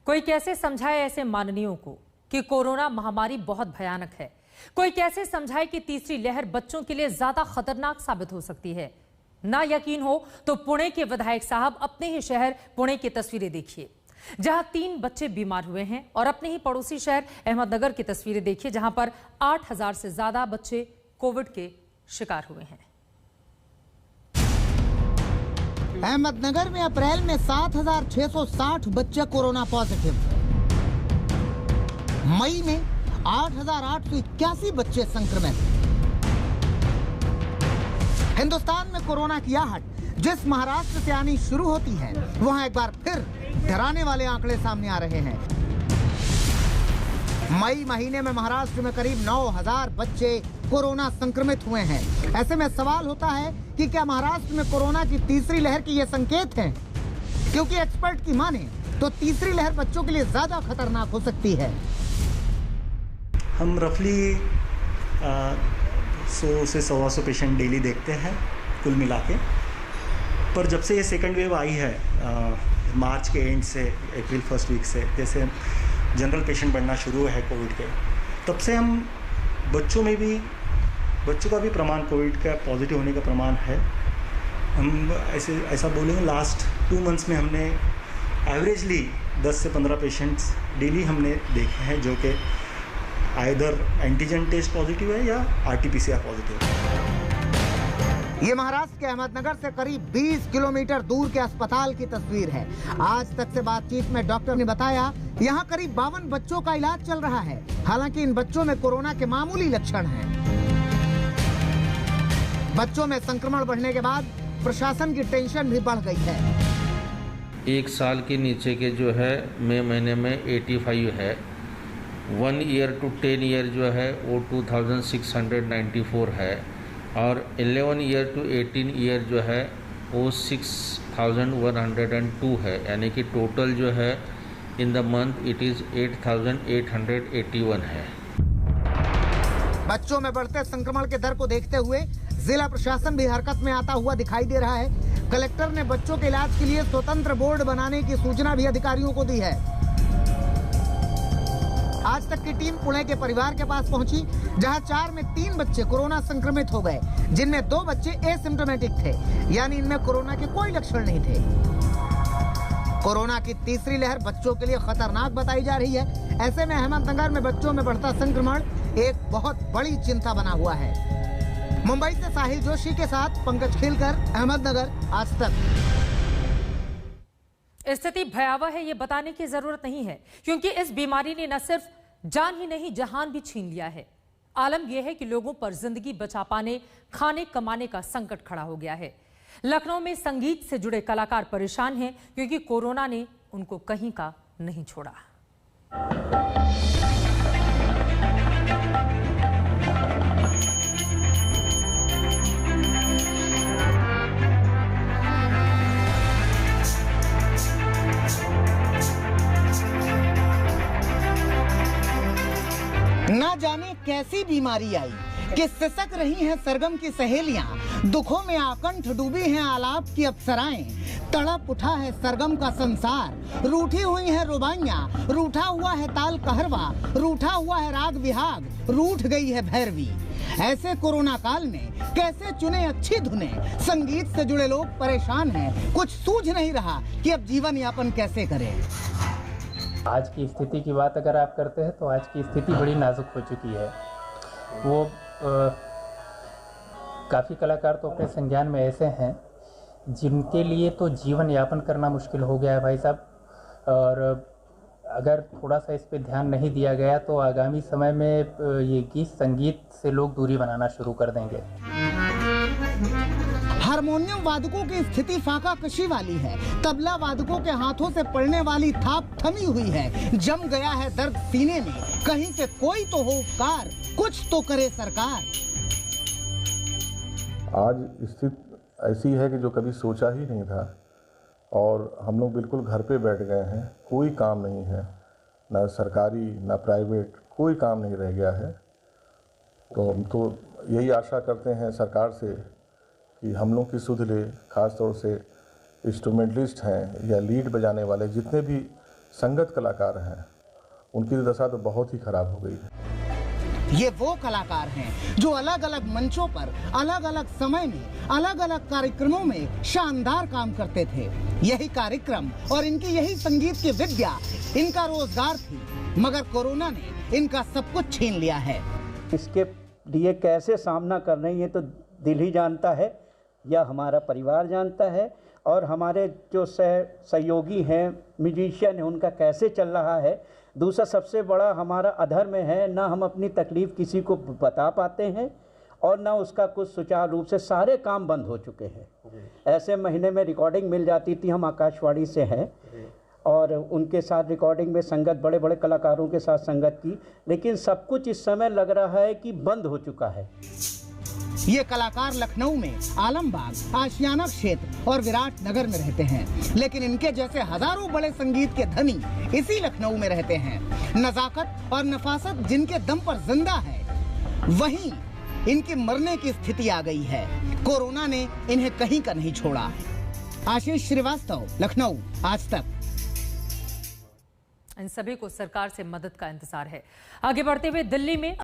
कोई कैसे समझाए ऐसे माननीयों को कि कोरोना महामारी बहुत भयानक है। कोई कैसे समझाए कि तीसरी लहर बच्चों के लिए ज्यादा खतरनाक साबित हो सकती है। ना यकीन हो तो पुणे के विधायक साहब अपने ही शहर पुणे की तस्वीरें देखिए, जहां 3 बच्चे बीमार हुए हैं, और अपने ही पड़ोसी शहर अहमदनगर की तस्वीरें देखिए, जहां पर 8000 से ज्यादा बच्चे कोविड के शिकार हुए हैं। अहमदनगर में अप्रैल में 7660 बच्चे कोरोना पॉजिटिव, मई में 8881 बच्चे संक्रमित। हिंदुस्तान में कोरोना की आहट जिस महाराष्ट्र से आनी शुरू होती है, वहां एक बार फिर डराने वाले आंकड़े सामने आ रहे हैं। मई महीने में महाराष्ट्र में करीब 9000 बच्चे कोरोना संक्रमित हुए हैं। ऐसे में सवाल होता है कि क्या महाराष्ट्र में कोरोना की तीसरी लहर की ये संकेत हैं? क्योंकि एक्सपर्ट की माने तो तीसरी लहर बच्चों के लिए ज्यादा खतरनाक हो सकती है। हम रफली 100 से 125 पेशेंट डेली देखते हैं कुल मिला के। पर जब से ये सेकंड वेव आई है मार्च के एंड से अप्रैल फर्स्ट वीक से, जैसे जनरल पेशेंट बढ़ना शुरू है कोविड के, तब से हम बच्चों का भी प्रमाण कोविड का पॉजिटिव होने का प्रमाण है। हम ऐसा बोलेंगे लास्ट 2 मंथ्स में हमने एवरेजली 10 से 15 पेशेंट्स डेली हमने देखे हैं जो कि आइदर एंटीजन टेस्ट पॉजिटिव है या RT-PCR पॉजिटिव है। ये महाराष्ट्र के अहमदनगर से करीब 20 किलोमीटर दूर के अस्पताल की तस्वीर है। आज तक से बातचीत में डॉक्टर ने बताया यहाँ करीब 52 बच्चों का इलाज चल रहा है। हालांकि इन बच्चों में कोरोना के मामूली लक्षण हैं। बच्चों में संक्रमण बढ़ने के बाद प्रशासन की टेंशन भी बढ़ गई है। 1 साल के नीचे के जो है मई महीने में 85 है। 1 ईयर टू 10 ईयर जो है वो 2694 है, और 11 ईयर टू 18 ईयर जो है वो 6102 है। यानी कि टोटल जो है in the month it is 8881 है। बच्चों में बढ़ते संक्रमण के दर को देखते हुए जिला प्रशासन भी हरकत में आता हुआ दिखाई दे रहा है। कलेक्टर ने बच्चों के इलाज के लिए स्वतंत्र बोर्ड बनाने की सूचना भी अधिकारियों को दी है। आज तक की टीम पुणे के परिवार के पास पहुंची, जहां 4 में 3 बच्चे कोरोना संक्रमित हो गए, जिनमें 2 बच्चे एसिम्प्टोमेटिक थे, यानी इनमें कोरोना के कोई लक्षण नहीं थे। कोरोना की तीसरी लहर बच्चों के लिए खतरनाक बताई जा रही है। ऐसे में अहमदनगर में बच्चों में बढ़ता संक्रमण एक बहुत बड़ी चिंता बना हुआ है। मुंबई से साहिल जोशी के साथ पंकज खेलकर, अहमदनगर, आज तक। स्थिति भयावह है ये बताने की जरूरत नहीं है, क्योंकि इस बीमारी ने न सिर्फ जान ही नहीं जहान भी छीन लिया है। आलम यह है कि लोगों पर जिंदगी बचा पाने, खाने कमाने का संकट खड़ा हो गया है। लखनऊ में संगीत से जुड़े कलाकार परेशान हैं, क्योंकि कोरोना ने उनको कहीं का नहीं छोड़ा। ना जाने कैसी बीमारी आई कि सिसक रही हैं सरगम की सहेलियां, दुखों में आकंठ डूबी हैं आलाप की अप्सराएं, तड़प उठा है सरगम का संसार, रूठी हुई है रुबाइयां, रूठा हुआ है ताल कहरवा, रूठा हुआ है राग विहाग, रूठ गई है भैरवी। ऐसे कोरोना काल में कैसे चुने अच्छी धुनें? संगीत से जुड़े लोग परेशान हैं, कुछ सूझ नहीं रहा कि अब जीवन यापन कैसे करें। आज की स्थिति की बात अगर आप करते हैं तो आज की स्थिति बड़ी नाजुक हो चुकी है। वो काफ़ी कलाकार तो अपने संज्ञान में ऐसे हैं जिनके लिए तो जीवन यापन करना मुश्किल हो गया है भाई साहब, और अगर थोड़ा सा इस पे ध्यान नहीं दिया गया तो आगामी समय में ये गीत संगीत से लोग दूरी बनाना शुरू कर देंगे। हारमोनियम वादकों की स्थिति फाका कशी वाली है। तबला वादकों के हाथों से पड़ने वाली थाप थमी हुई है। जम गया है दर्द सीने में, कहीं से कोई तो हो उपकार, कुछ तो करे सरकार। आज स्थिति ऐसी है कि जो कभी सोचा ही नहीं था, और हम लोग बिल्कुल घर पे बैठ गए हैं। कोई काम नहीं है, ना सरकारी ना प्राइवेट, कोई काम नहीं रह गया है। तो हम तो यही आशा करते हैं सरकार से कि हम लोग की सुध ले, खास तौर से इंस्ट्रूमेंटलिस्ट हैं या लीड बजाने वाले जितने भी संगत कलाकार हैं, उनकी दशा तो बहुत ही खराब हो गई है। ये वो कलाकार हैं जो अलग अलग मंचों पर अलग अलग समय में अलग अलग कार्यक्रमों में शानदार काम करते थे। यही कार्यक्रम और इनकी यही संगीत की विद्या इनका रोजगार थी, मगर कोरोना ने इनका सब कुछ छीन लिया है। इसके लिए कैसे सामना कर रहे हैं ये तो दिल ही जानता है या हमारा परिवार जानता है, और हमारे जो सहयोगी हैं, म्यूजिशियन हैं, उनका कैसे चल रहा है। दूसरा सबसे बड़ा हमारा अधर्म है, ना हम अपनी तकलीफ़ किसी को बता पाते हैं और ना उसका कुछ सुचारू रूप से, सारे काम बंद हो चुके हैं। ऐसे महीने में रिकॉर्डिंग मिल जाती थी, हम आकाशवाणी से हैं और उनके साथ रिकॉर्डिंग में संगत, बड़े बड़े कलाकारों के साथ संगत की, लेकिन सब कुछ इस समय लग रहा है कि बंद हो चुका है। ये कलाकार लखनऊ में आलमबाग, आशियाना क्षेत्र और विराट नगर में रहते हैं, लेकिन इनके जैसे हजारों बड़े संगीत के धनी इसी लखनऊ में रहते हैं। नजाकत और नफासत जिनके दम पर जिंदा है, वहीं इनकी मरने की स्थिति आ गई है। कोरोना ने इन्हें कहीं का नहीं छोड़ा। आशीष श्रीवास्तव, लखनऊ, आज तक। इन सभी को सरकार से मदद का इंतजार है। आगे बढ़ते हुए दिल्ली में